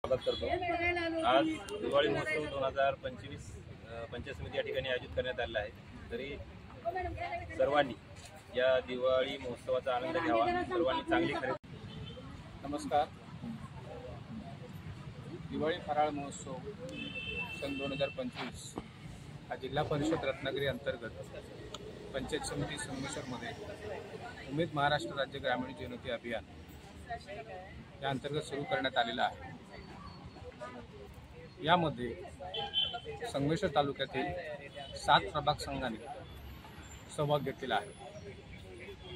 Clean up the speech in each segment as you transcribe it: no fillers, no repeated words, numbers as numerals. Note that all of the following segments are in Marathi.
स्वागत करतो। आज दिवाळी महोत्सव 2025 पंचायत समिती या ठिकाणी आयोजित करण्यात आलेला आहे। तरी सर्वांनी या दिवाळी महोत्सवाचा आनंद घ्यावा, सर्वांनी चांगली खरेदी। नमस्कार। दिवाळी फराळ महोत्सव सन 2025 हा जिल्हा परिषद रत्नागिरी अंतर्गत पंचायत समिती संगमेश्वरमध्ये उमेद महाराष्ट्र राज्य ग्रामीण जीवनोन्नती अभियान या अंतर्गत सुरू करण्यात आलेला आहे। यामध्ये संगमेश्वर तालुक्यातील 7 प्रभाग संघांनी सहभाग घेतलेला आहे।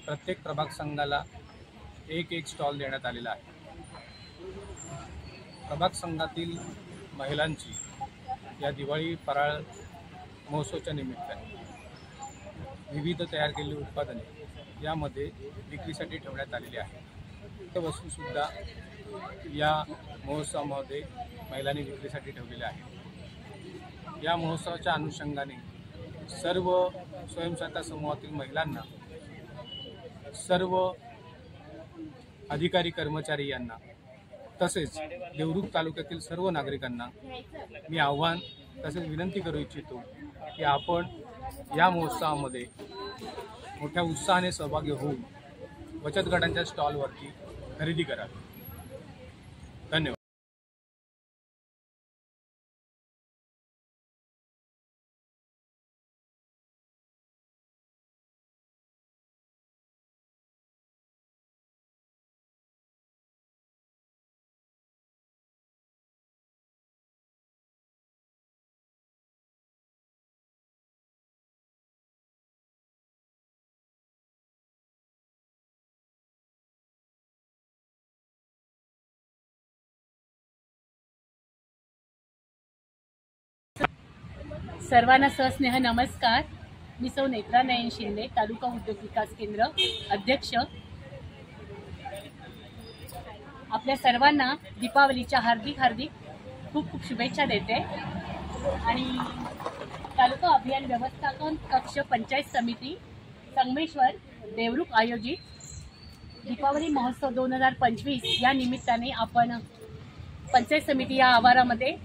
प्रत्येक प्रभाग संघाला एक स्टॉल देण्यात आलेला आहे। प्रभाग संघातील महिलांची या दिवाळी फराळ महोत्सवाच्या निमित्ताने विविध तयार केलेली उत्पादने यामध्ये विक्रीसाठी ठेवण्यात आलेली आहे। त्या वस्तूसुद्धा या महोत्सवामध्ये महिलांनी विक्रीसाठी ठेवलेल्या आहेत। या महोत्सवाच्या अनुषंगाने सर्व स्वयंसहायता समूहातील महिलांना, सर्व अधिकारी कर्मचारी यांना तसेच देवरुख तालुक्यातील सर्व नागरिकांना मी आव्हान तसेच विनंती करू इच्छितो की आपण या महोत्सवामध्ये मोठ्या उत्साहाने सहभागी होऊन बचत गटांच्या स्टॉलवरती खरेदी करावी। धन्यवाद। सर्वांना सस्नेह नमस्कार। मी सौ नेत्रा नयन शिंदे, तालुका उद्योग विकास केंद्र अध्यक्ष। आपल्या सर्वांना दीपावलीच्या हार्दिक खूप शुभेच्छा देते। आणि तालुका अभियान व्यवस्थापन कक्ष पंचायत समिती संगमेश्वर देवरुख आयोजित दीपावली महोत्सव 2025 या निमित्ताने आपण पंचायत समिती या आवारामध्ये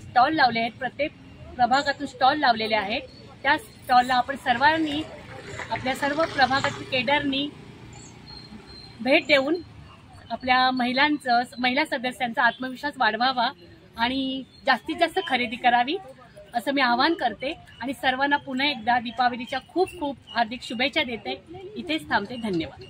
स्टॉल लावले आहेत। प्रत्येक प्रभागातून स्टॉल लावलेले आहेत। त्या स्टॉलला आपण सर्वांनी, आपल्या सर्व प्रभागातील केडरनी भेट देऊन आपल्या महिला सदस्यांचा आत्मविश्वास वाढवावा आणि जास्तीत जास्त खरेदी करावी असं मी आवाहन करते। आणि सर्वांना पुन्हा एकदा दीपावलीच्या खूप हार्दिक शुभेच्छा देते। इथेच थांबते। धन्यवाद।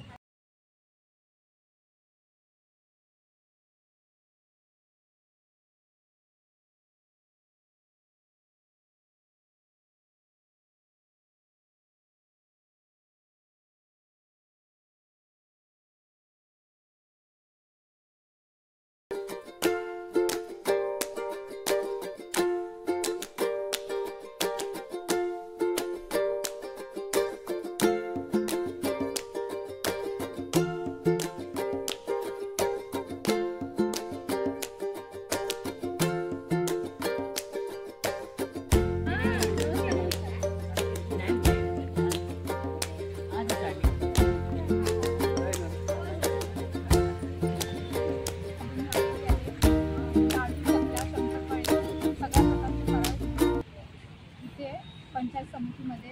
पंचायत समितीमध्ये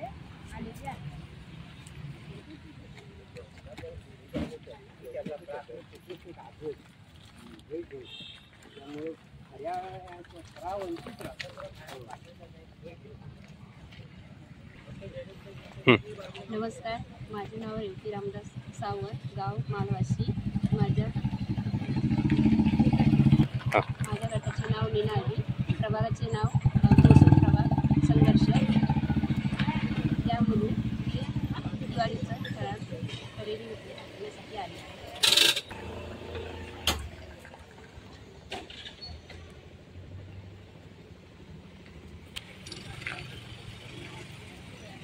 आलेली आहे। नमस्कार, माझे नाव रेवती रामदास सावंत, गाव मालवाशी। माझ्या गटाचे नाव मीनाली, प्रभागाचे नाव प्रभाग संघर्ष। यामधून दिवाळीचं फराळ खरेदी करण्यासाठी आले।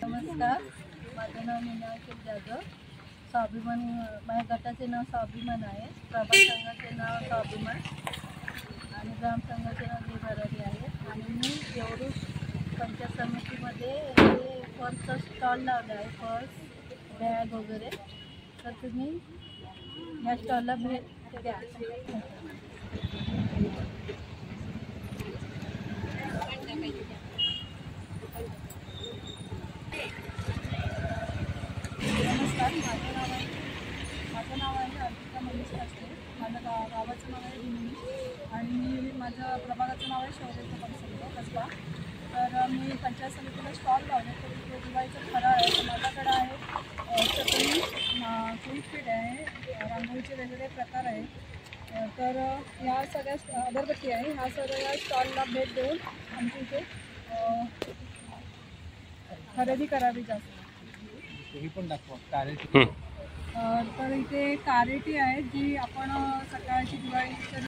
नमस्कार, माझं नाव मीनाक्षी जाधव। स्वाभिमान, माझ्या गटाचे नाव स्वाभिमान आहे। प्रभाग संघाचे नाव स्वाभिमान आणि ग्रामसंघाचे नाव देवराली आहे। आणि मी देवरुख पंचायत समितीमध्ये पर्सचा स्टॉल लावला आहे, पर्स, बॅग वगैरे। तर तुम्ही या स्टॉलला भेट द्या। प्रभागाचं नाव आहे शौर्य परिसर कसबा. तर मी पंचायत समितीला स्टॉल लावले. तर इथे दिवाळीचं फराळ आहे. तर माझ्याकडे आहे चकली, स्वीट आहे, रांगोळीचे वेगवेगळे प्रकार आहेत. तर ह्या सगळ्या अगरबत्ती आहे. ह्या सगळ्या स्टॉलला भेट देऊन आमच्या इथे खरेदी करावी जास्त. ही पण दाखवा कारेटी. तर इथे कारेटी आहे जी आपण सकाळची दिवाळीच्या